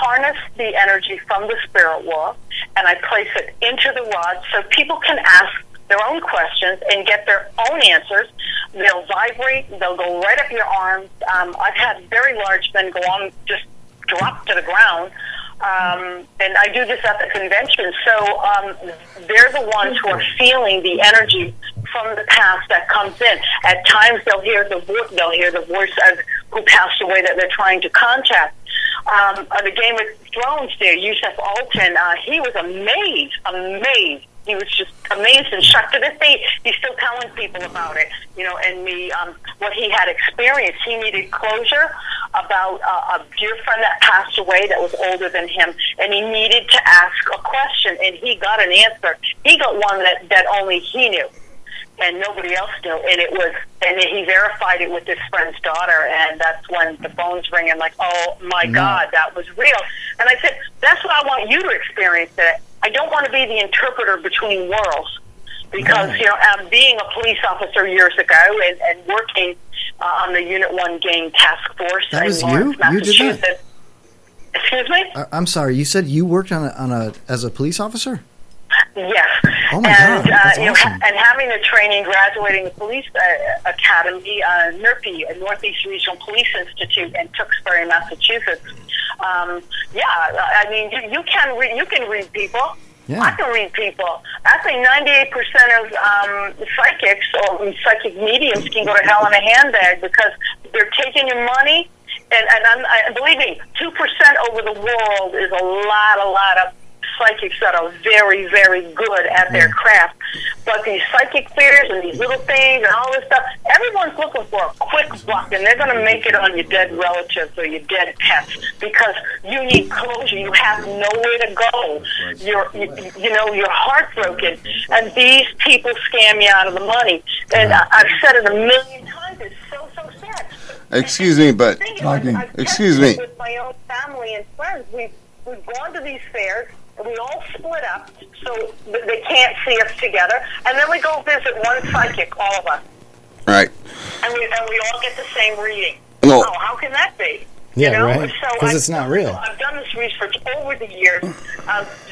harness the energy from the spirit world, and I place it into the rod so people can ask their own questions and get their own answers. They'll vibrate. They'll go right up your arms. I've had very large men go on, just drop to the ground. And I do this at the convention. So they're the ones who are feeling the energy from the past that comes in. At times they'll hear the voice of who passed away that they're trying to contact. The Game of Thrones there, Yusuf Alton, he was amazed. He was just amazed and shocked. To this day, he's still telling people about it, and what he had experienced. He needed closure about a dear friend that passed away that was older than him, and he needed to ask a question, and he got an answer. He got one that only he knew, and nobody else knew, and he verified it with his friend's daughter, and that's when the phone's ringing like, oh my God, that was real. And I said, that's what I want you to experience. That I don't want to be the interpreter between worlds, because being a police officer years ago and working on the Unit 1 Gang Task Force that was in Lawrence, Massachusetts. You did that? Excuse me? I'm sorry. You said you worked as a police officer? Yes. Oh my God, that's awesome. And having the training, graduating the police academy, NERPI, Northeast Regional Police Institute in Tewksbury, Massachusetts. I mean, you can read people. Yeah. I can read people. I think 98% of psychics or psychic mediums can go to hell in a handbag because they're taking your money. And believe me, 2% over the world is a lot of psychics that are very, very good at their craft. But these psychic fears and these little things and all this stuff, everyone's looking for a quick buck, and they're going to make it on your dead relatives or your dead pets because you need closure. You have nowhere to go. You're heartbroken, and these people scam you out of the money. And I've said it a million times. It's so sad. Excuse me, but excuse me. With my own family and friends, we've gone to these fairs. We all split up so they can't see us together, and then we go visit one psychic, all of us. Right. And we all get the same reading. No. Oh, how can that be? Yeah, right. Because it's not real. I've done this research over the years.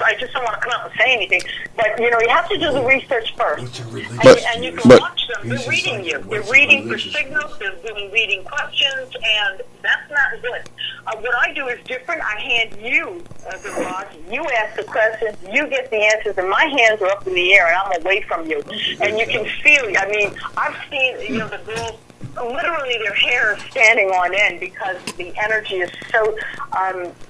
I just don't want to come out and say anything, but you have to do the research first. And you can watch them. They're reading you. They're reading for signals. They're doing reading questions, and that's not good. What I do is different. I hand you the rod. You ask the questions. You get the answers, and my hands are up in the air, and I'm away from you. And you can feel. I mean, I've seen the girls. Literally, their hair is standing on end because the energy is so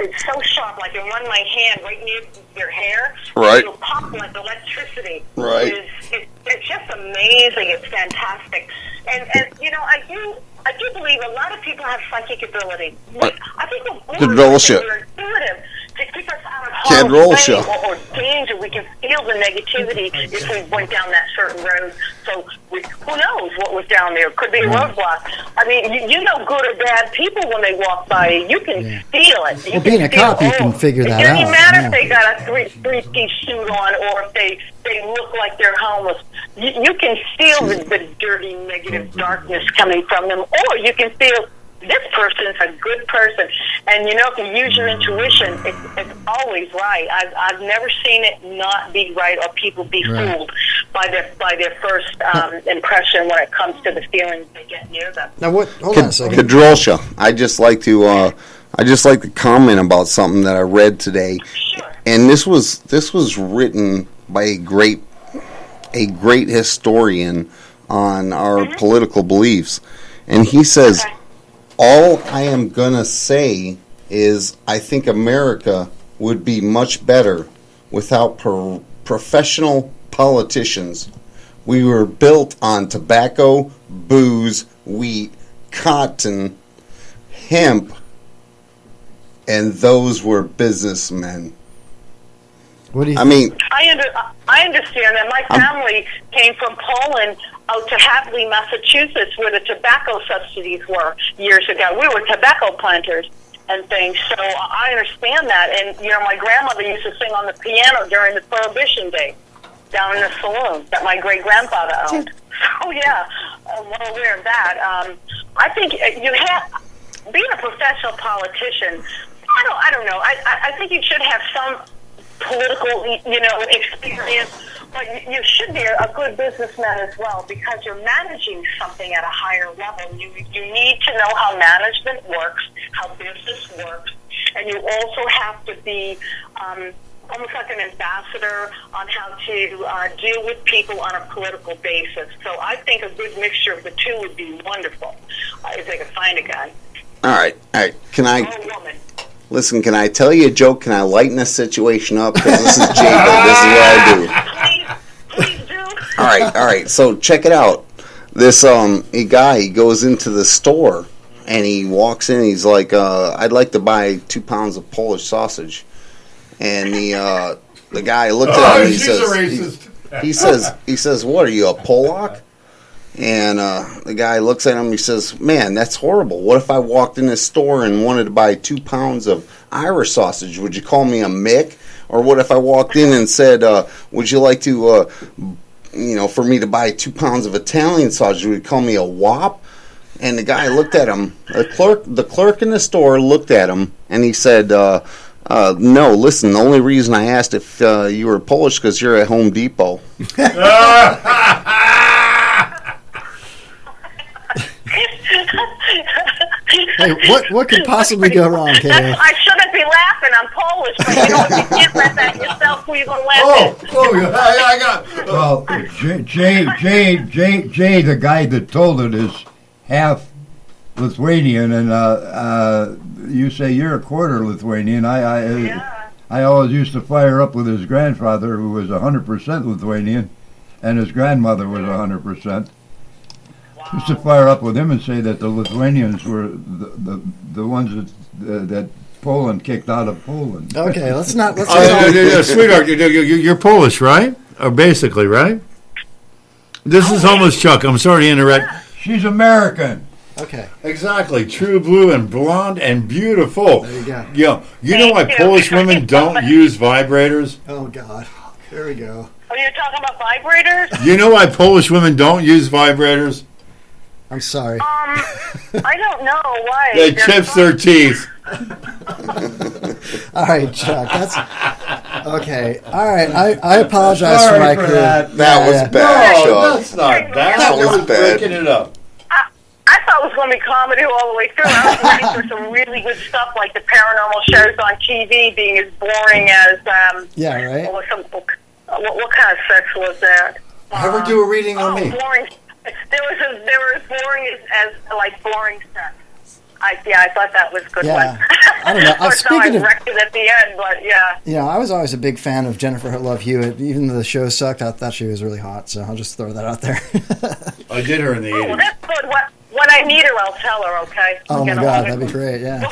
it's so sharp. Like I run my hand right near their hair, right? It'll pop like electricity. Right. It's just amazing. It's fantastic. And I do believe a lot of people have psychic ability. I think we're born intuitive to keep us out of harm's way or danger. We can feel the negativity if we went down that certain road. So who knows what was down there? Could be a roadblock. I mean, you know good or bad people when they walk by. You can feel it. Well, being a cop, you can figure that out. It doesn't matter if they got a three-piece suit on or if they look like they're homeless. You can feel the dirty, negative darkness coming from them, or you can feel this person's a good person. And if you use your intuition, it's always right. I've never seen it not be right or people be fooled by their first impression when it comes to the feelings they get near them. Now, hold on a second. Kadrolsha, I just like to comment about something that I read today. Sure. And this was written by a great historian on our political beliefs, and he says. Okay. All I am going to say is I think America would be much better without professional politicians. We were built on tobacco, booze, wheat, cotton, hemp, and those were businessmen. What do you think? I understand that. My family came from Poland out to Hadley, Massachusetts, where the tobacco subsidies were years ago. We were tobacco planters and things, so I understand that. And, my grandmother used to sing on the piano during the Prohibition Day down in the saloon that my great-grandfather owned. So, yeah, I'm well aware of that. I think being a professional politician, I don't know. I think you should have some political, experience, but you should be a good businessman as well, because you're managing something at a higher level. You need to know how management works, how business works, and you also have to be almost like an ambassador on how to deal with people on a political basis. So I think a good mixture of the two would be wonderful, if they could find a guy. All right. Can I... Or a woman. Listen, can I tell you a joke? Can I lighten this situation up? Because this is Jacob. This is what I do. Please do. All right. So check it out. This a guy, he goes into the store and he walks in. He's like, "I'd like to buy 2 pounds of Polish sausage." And the guy looked at him. And he says, "What are you, a Polak?" And the guy looks at him, he says, "Man, that's horrible. What if I walked in this store and wanted to buy 2 pounds of Irish sausage? Would you call me a Mick? Or what if I walked in and said, would you like to, for me to buy 2 pounds of Italian sausage? Would you call me a Wop?" And the guy looked at him. The clerk in the store looked at him, and he said, "No, listen, the only reason I asked if you were Polish because you're at Home Depot." Hey, what could possibly go wrong, Kay? I shouldn't be laughing. I'm Polish, but if you can't laugh at yourself, who are you going to laugh at? I got. Well, Jay, the guy that told it is half Lithuanian, and you say you're a quarter Lithuanian. I always used to fire up with his grandfather, who was 100% Lithuanian, and his grandmother was 100%. Used to fire up with him and say that the Lithuanians were the ones that Poland kicked out of Poland. Okay, let's sweetheart, you're Polish, right? Or basically, right? This is almost Chuck. I'm sorry to interrupt. She's American. Okay. Exactly. True blue and blonde and beautiful. There you go. You know why Polish women don't use vibrators? Oh, God. There we go. Oh, you're talking about vibrators? You know why Polish women don't use vibrators? I'm sorry. I don't know why. They chips their teeth. All right, Chuck. That's okay. All right. I apologize for my crew. That was bad, Chuck. No, that's not bad. That was bad. Breaking it up. I thought it was going to be comedy all the way through. I was waiting for some really good stuff, like the paranormal shows on TV being as boring as yeah, right. What kind of sex was that? Have her do a reading on me. Boring. They were as boring as boring sex. I thought that was a good one. I don't know. Speaking of, wrecked it at the end, but yeah. Yeah, I was always a big fan of Jennifer Love Hewitt. Even though the show sucked, I thought she was really hot. So I'll just throw that out there. I did her in the 80s. Well, that's good. When I meet her, I'll tell her. Okay. Oh my God, that'd be great. Yeah,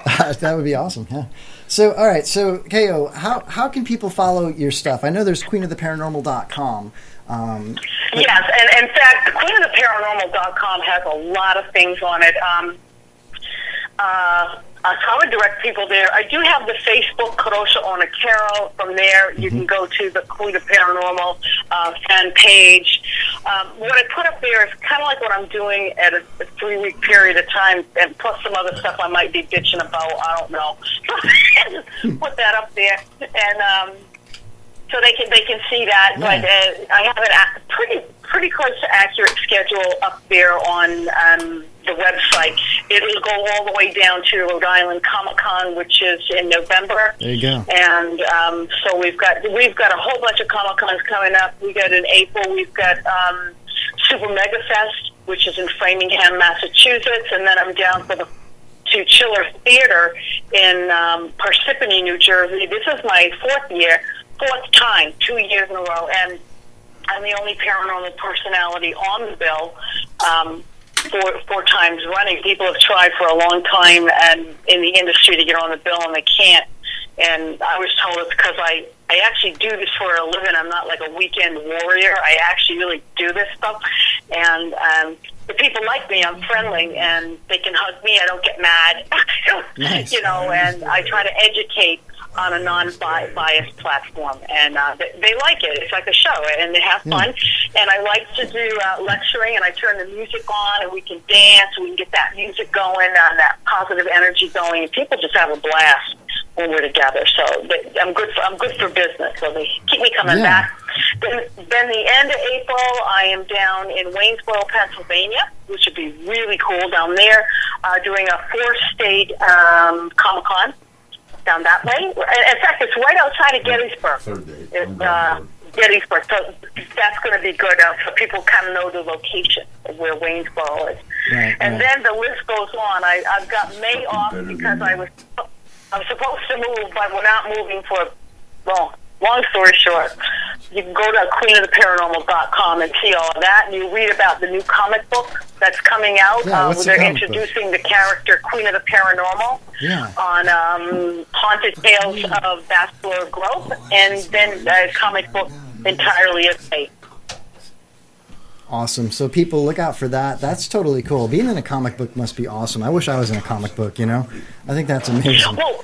that would be awesome. Yeah. So all right. So Ko, how can people follow your stuff? I know there's queenoftheparanormal.com. Yes, and in fact, queenoftheparanormal.com has a lot of things on it. I would direct people there. I do have the Facebook Kadrolsha Ona Carole. From there, you can go to the Queen of Paranormal fan page. What I put up there is kind of like what I'm doing at a 3-week period of time, and plus some other stuff I might be bitching about. I don't know. Put that up there, and so they can see that. Yeah. But I have a pretty close to accurate schedule up there on the website. It will go all the way down to Rhode Island Comic-Con, which is in November. There you go. And so we've got a whole bunch of Comic-Cons coming up. We got in April. We've got Super Mega Fest, which is in Framingham, Massachusetts, and then I'm down to Chiller Theater in Parsippany, New Jersey. This is my fourth time, 2 years in a row, and I'm the only paranormal personality on the bill. Four times running. People have tried for a long time and in the industry to get on the bill, and they can't. And I was told it's because I actually do this for a living. I'm not like a weekend warrior. I actually really do this stuff. And the people like me. I'm friendly, and they can hug me. I don't get mad. Nice. You know, and I try to educate on a non-biased platform, and they like it. It's like a show, and they have fun. And I like to do lecturing, and I turn the music on, and we can dance, we can get that music going, that positive energy going, and people just have a blast when we're together. So I'm good for business. So they keep me coming back. Then the end of April, I am down in Waynesboro, Pennsylvania, which would be really cool down there, doing a 4-state Comic-Con down that way. In fact, it's right outside of Gettysburg. It's Gettysburg, so that's going to be good. So people kind of know the location of where Waynesboro is. And then the list goes on. I've got May off because I'm supposed to move, but we're not moving for, well, long story short, you can go to queenoftheparanormal.com and see all of that, and you read about the new comic book that's coming out. They're introducing the character Queen of the Paranormal on Haunted Tales of Vascular Growth, and then a comic book entirely of fate. Awesome. So people look out for that. That's totally cool. Being in a comic book must be awesome. I wish I was in a comic book, you know? I think that's amazing. Well,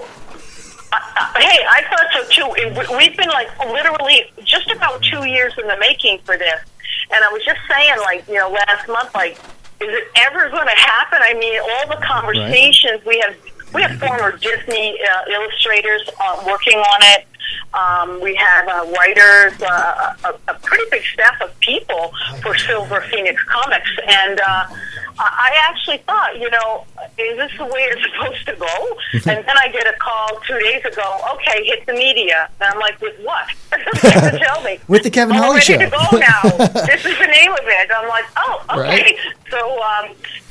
hey, I thought so too. We've been like literally just about 2 years in the making for this. And I was just saying, like, you know, last month, like, is it ever going to happen? I mean, all the conversations we have former Disney illustrators working on it. We have writers, a pretty big staff of people for Silver Phoenix Comics, and I actually thought, you know, is this the way it's supposed to go? And then I get a call 2 days ago, okay, hit the media. And I'm like, with what? Tell me. With the Kevin Holly Show. I'm ready to go now. This is the name of it. I'm like, oh, okay. Right. So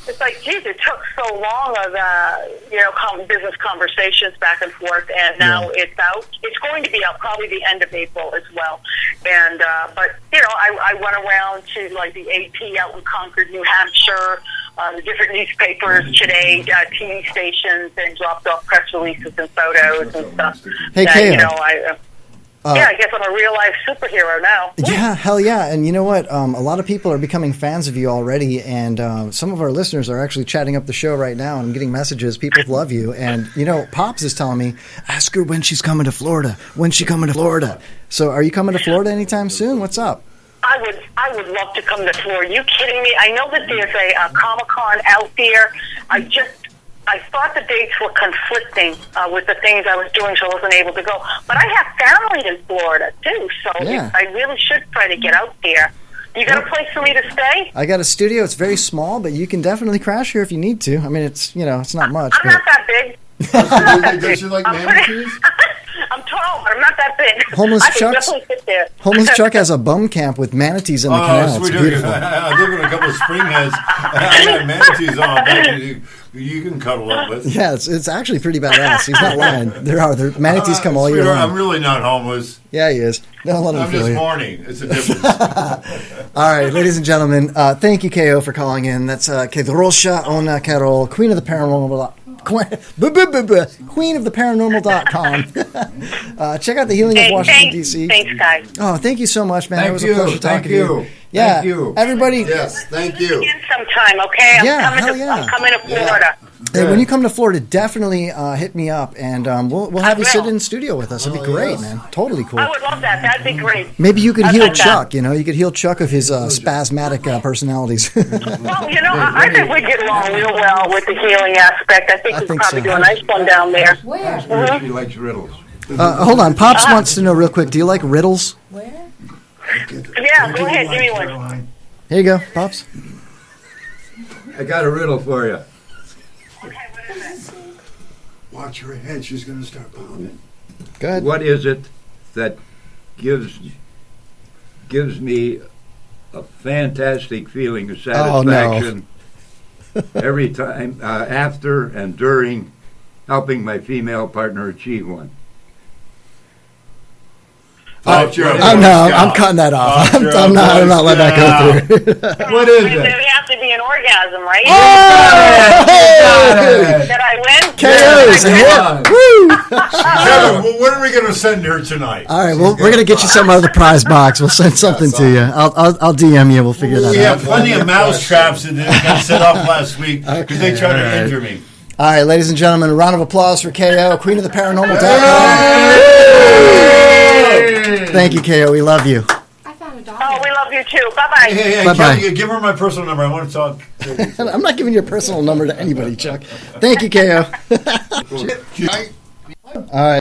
it's like, geez, it took so long of, you know, business conversations back and forth, and now it's out. It's going to be out probably the end of April as well. And but, you know, I went around to, like, the AP out in Concord, New Hampshire, the different newspapers today, TV stations, and dropped off press releases and photos and stuff. Hey, that, Kaya. you know, I guess I'm a real-life superhero now. Yeah, hell yeah. And you know what? A lot of people are becoming fans of you already, and some of our listeners are actually chatting up the show right now and getting messages. People love you. And, you know, Pops is telling me, ask her when she's coming to Florida. When's she coming to Florida? So are you coming to Florida anytime soon? What's up? I would love to come to Florida. Are you kidding me? I know that there's a Comic-Con out there. I thought the dates were conflicting with the things I was doing, so I wasn't able to go. But I have family in Florida, too, so I really should try to get out there. You got a place for me to stay? I got a studio. It's very small, but you can definitely crash here if you need to. I mean, it's, you know, it's not much. I'm not that big. Does she like manatees? I'm tall, but I'm not that big. Homeless I can definitely sit there. Homeless Chuck has a bum camp with manatees in the canal. Sweet. It's beautiful. I live in a couple of springheads. I got manatees on back you can cuddle up with. Yeah, it's actually pretty badass. He's not lying. There manatees come all year long. I'm really not homeless. Yeah, he is. Don't let him I'm fool just you. mourning. It's a difference. All right, ladies and gentlemen, thank you, KO, for calling in. That's Kadrolsha Ona Carole, Queen of the Paranormal. Queen of the Paranormal.com. Check out the Healing of Washington, D.C. Thanks, guys. Oh, thank you so much, man. It was a pleasure talking to you. Yeah, thank you. Everybody. Yes, thank you. Again sometime, okay? I'm coming to Florida. Hey, when you come to Florida, definitely hit me up, and we'll have you sit in the studio with us. It'd be great, man. Totally cool. I would love that. That'd be great. Maybe you could heal Chuck. You know, you could heal Chuck of his spasmodic personalities. Well, you know, I think we get along real well with the healing aspect. I think we could probably do a nice one down there. Where? She likes riddles. Hold on. Pops wants to know real quick, do you like riddles? Where? Yeah, go ahead. Give me one. Here you go, Pops. I got a riddle for you. Okay, what is it? Watch her head. She's going to start pounding. Go ahead. What is it that gives me a fantastic feeling of satisfaction every time after and during helping my female partner achieve one? I'm cutting that off. I'm not letting that go through. What is it? There has to be an orgasm, right? Oh! Did I win? KO's in here. Woo! Kevin, what are we going to send her tonight? All right, well, we're going to get you something out of the prize box. We'll send something to you. I'll DM you. We'll figure that We out. have plenty of mouse traps that got set up last week because they tried to injure me. All right, ladies and gentlemen, a round of applause for KO, Queen of the Paranormal.com. Thank you, KO. We love you. Oh, we love you too. Bye-bye. Hey, Bye-bye. Kelly, give her my personal number. I want to talk. I'm not giving your personal number to anybody, Chuck. Thank you, KO. All right.